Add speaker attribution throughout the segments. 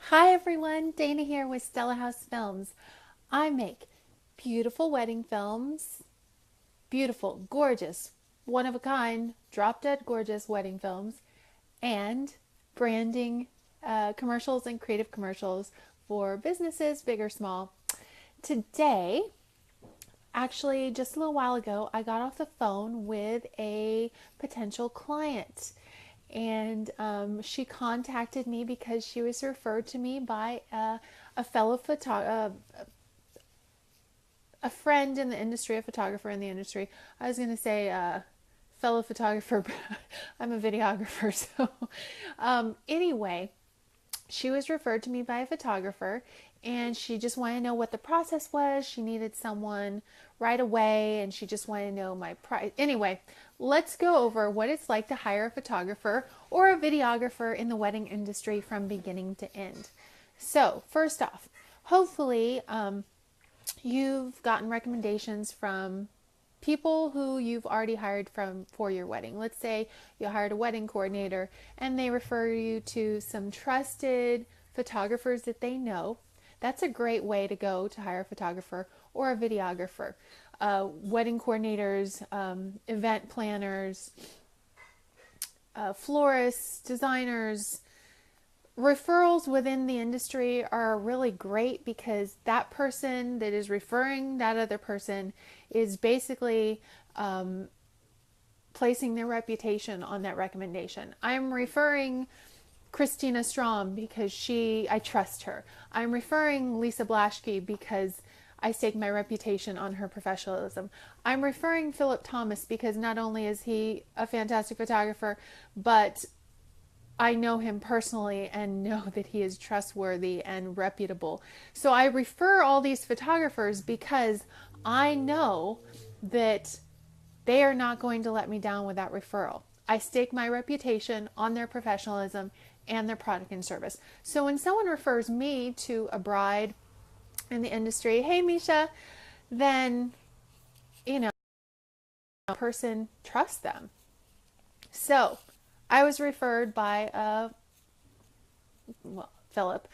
Speaker 1: Hi everyone, Dana here with Stella House Films. I make beautiful wedding films, beautiful, gorgeous, one of a kind, drop dead gorgeous wedding films, and branding commercials and creative commercials for businesses, big or small. Today, actually, just a little while ago, I got off the phone with a potential client. And she contacted me because she was referred to me by a fellow a friend in the industry, a photographer in the industry. I was going to say fellow photographer, but I'm a videographer. So, anyway, she was referred to me by a photographer and she just wanted to know what the process was. She needed someone right away and she just wanted to know my price. Anyway, let's go over what it's like to hire a photographer or a videographer in the wedding industry from beginning to end. So, first off, hopefully, you've gotten recommendations from people who you've already hired from for your wedding. Let's say you hired a wedding coordinator and they refer you to some trusted photographers that they know. That's a great way to go to hire a photographer or a videographer. Wedding coordinators, event planners, florists, designers, referrals within the industry are really great because that person that is referring that other person is basically placing their reputation on that recommendation. I'm referring Christina Strom because I trust her. I'm referring Lisa Blaschke because I stake my reputation on her professionalism. I'm referring Philip Thomas because not only is he a fantastic photographer, but I know him personally and know that he is trustworthy and reputable. So I refer all these photographers because I know that they are not going to let me down with that referral. I stake my reputation on their professionalism and their product and service. So when someone refers me to a bride in the industry, hey Misha, then, you know, a person trusts them. So I was referred by Philip,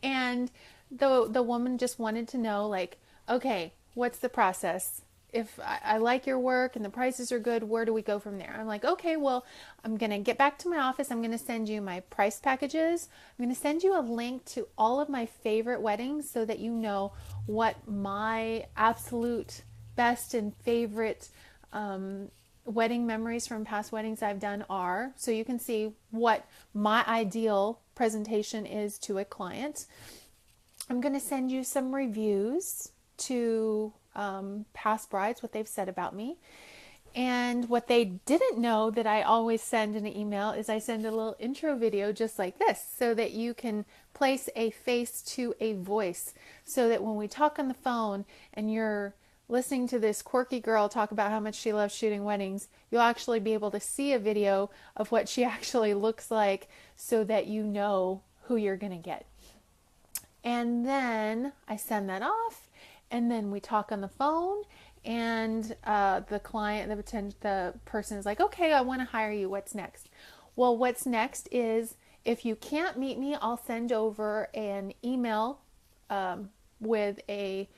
Speaker 1: and the woman just wanted to know, like, okay, what's the process? If I like your work and the prices are good, where do we go from there? I'm like, okay, well, I'm going to get back to my office. I'm going to send you my price packages. I'm going to send you a link to all of my favorite weddings so that you know what my absolute best and favorite wedding memories from past weddings I've done are, so you can see what my ideal presentation is to a client. I'm going to send you some reviews to past brides, what they've said about me. And what they didn't know that I always send in an email is I send a little intro video just like this so that you can place a face to a voice, so that when we talk on the phone and you're listening to this quirky girl talk about how much she loves shooting weddings, you'll actually be able to see a video of what she actually looks like so that you know who you're going to get. And then I send that off, and then we talk on the phone, and the client, the person is like, okay, I want to hire you. What's next? Well, what's next is, if you can't meet me, I'll send over an email with a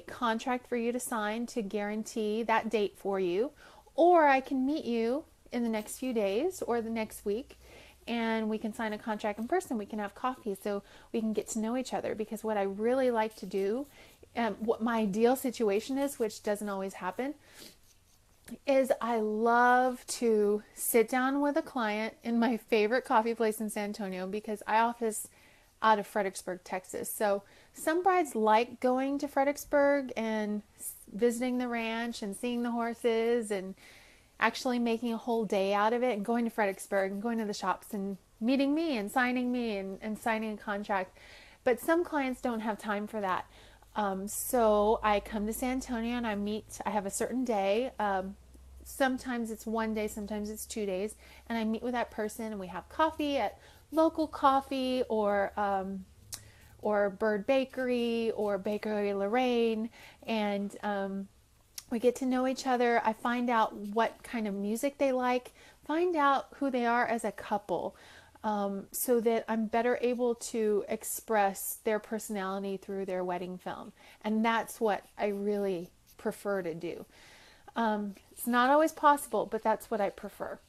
Speaker 1: contract for you to sign to guarantee that date for you, or I can meet you in the next few days or the next week and we can sign a contract in person. We can have coffee so we can get to know each other, because what I really like to do, what my ideal situation is, which doesn't always happen, is I love to sit down with a client in my favorite coffee place in San Antonio, because I office out of Fredericksburg, Texas. So some brides like going to Fredericksburg and visiting the ranch and seeing the horses and actually making a whole day out of it and going to Fredericksburg and going to the shops and meeting me and signing a contract. But some clients don't have time for that. So I come to San Antonio and I have a certain day. Sometimes it's one day, sometimes it's 2 days. And I meet with that person and we have coffee at local coffee or Bird Bakery or Bakery Lorraine. And we get to know each other. I find out what kind of music they like, find out who they are as a couple. so that I'm better able to express their personality through their wedding film. And that's what I really prefer to do. It's not always possible, but that's what I prefer.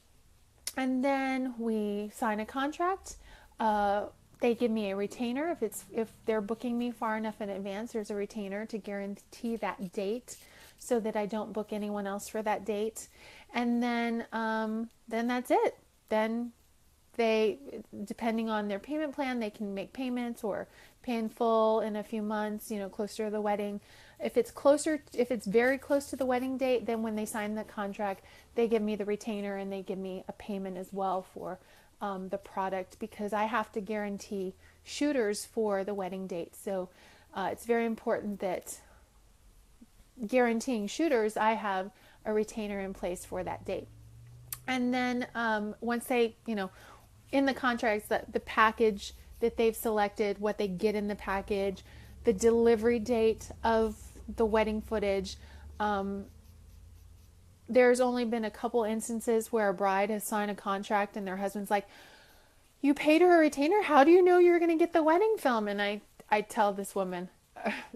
Speaker 1: And then we sign a contract. They give me a retainer if they're booking me far enough in advance. There's a retainer to guarantee that date, so that I don't book anyone else for that date. And then that's it. Then they, depending on their payment plan, they can make payments or pay in full in a few months, closer to the wedding. If it's very close to the wedding date, then when they sign the contract, they give me the retainer and they give me a payment as well for the product, because I have to guarantee shooters for the wedding date. So it's very important that guaranteeing shooters, I have a retainer in place for that date. And then once they, in the contracts, the package that they've selected, what they get in the package, the delivery date of the wedding footage. There's only been a couple instances where a bride has signed a contract and their husband's like, "You paid her a retainer? How do you know you're going to get the wedding film?" And I tell this woman,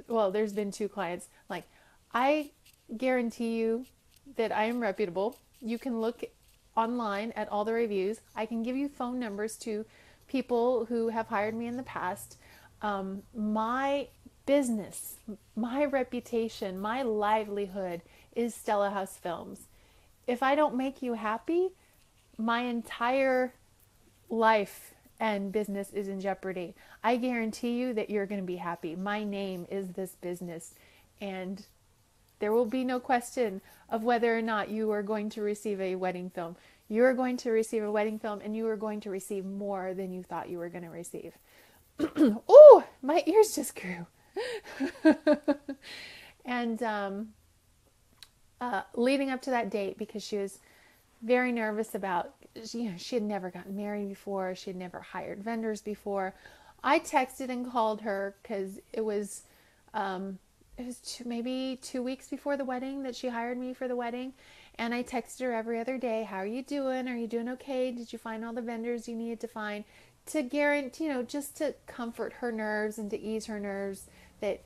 Speaker 1: well, there's been 2 clients, like, I guarantee you that I am reputable. You can look online at all the reviews. I can give you phone numbers to people who have hired me in the past. My business, my reputation, my livelihood is Stella House Films. If I don't make you happy, my entire life and business is in jeopardy. I guarantee you that you're going to be happy. My name is this business, and there will be no question of whether or not you are going to receive a wedding film. You are going to receive a wedding film, and you are going to receive more than you thought you were going to receive. Oh, my ears just grew. And leading up to that date, because she was very nervous about, she had never gotten married before. She had never hired vendors before. I texted and called her because it was maybe 2 weeks before the wedding that she hired me for the wedding. And I texted her every other day, "How are you doing? Are you doing okay? Did you find all the vendors you needed to find?" To guarantee, just to comfort her nerves and to ease her nerves that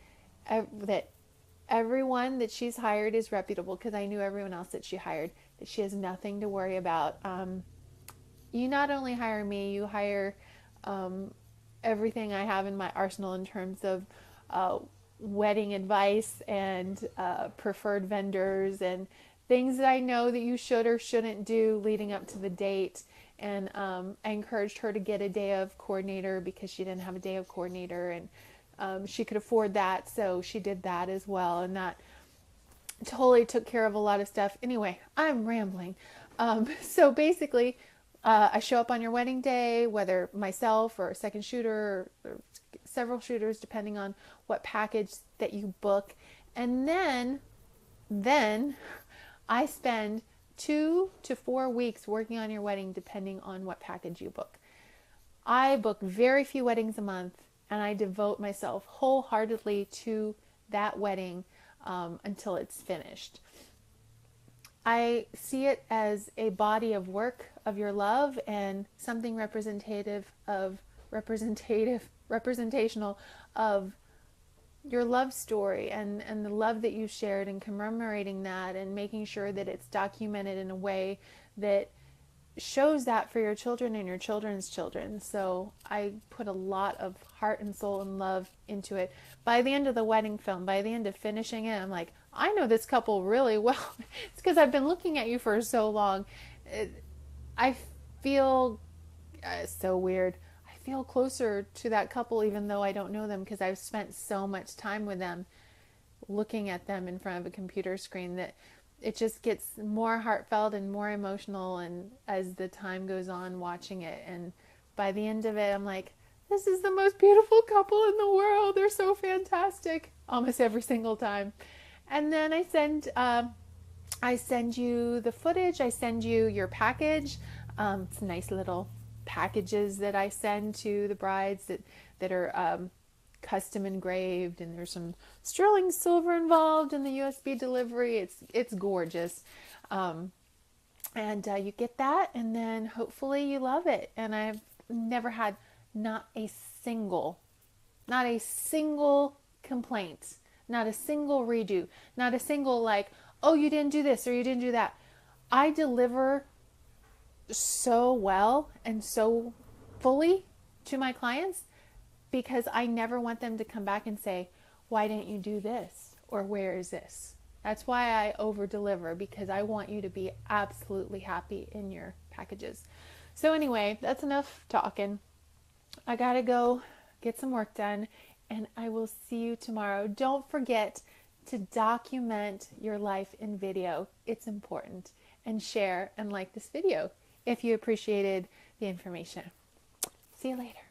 Speaker 1: everyone that she's hired is reputable, because I knew everyone else that she hired, that she has nothing to worry about. You not only hire me, you hire everything I have in my arsenal in terms of wedding advice and preferred vendors and things that I know that you should or shouldn't do leading up to the date. And I encouraged her to get a day of coordinator because she didn't have a day of coordinator, and she could afford that, so she did that as well. And that totally took care of a lot of stuff. Anyway, I'm rambling. So basically, I show up on your wedding day, whether myself or a second shooter or several shooters, depending on what package that you book. And then I spend 2 to 4 weeks working on your wedding, depending on what package you book. I book very few weddings a month, and I devote myself wholeheartedly to that wedding until it's finished. I see it as a body of work of your love and something representational of your love story and the love that you shared, and commemorating that and making sure that it's documented in a way that shows that for your children and your children's children. So I put a lot of heart and soul and love into it. By the end of the wedding film, by the end of finishing it, I'm like, I know this couple really well. It's because I've been looking at you for so long. I feel so weird. I feel closer to that couple even though I don't know them, because I've spent so much time with them, looking at them in front of a computer screen, that it just gets more heartfelt and more emotional, and as the time goes on watching it, and by the end of it, I'm like, this is the most beautiful couple in the world. They're so fantastic, almost every single time. And then I send you the footage. I send you your package. It's nice little packages that I send to the brides that are custom engraved, and there's some sterling silver involved in the USB delivery. It's gorgeous. And you get that, and then hopefully you love it. And I've never had not a single complaint, not a single redo, not a single like, oh, you didn't do this or you didn't do that. I deliver so well and so fully to my clients because I never want them to come back and say, why didn't you do this? Or where is this? That's why I over deliver, because I want you to be absolutely happy in your packages. So anyway, that's enough talking. I gotta go get some work done, and I will see you tomorrow. Don't forget to document your life in video. It's important. And share and like this video if you appreciated the information. See you later.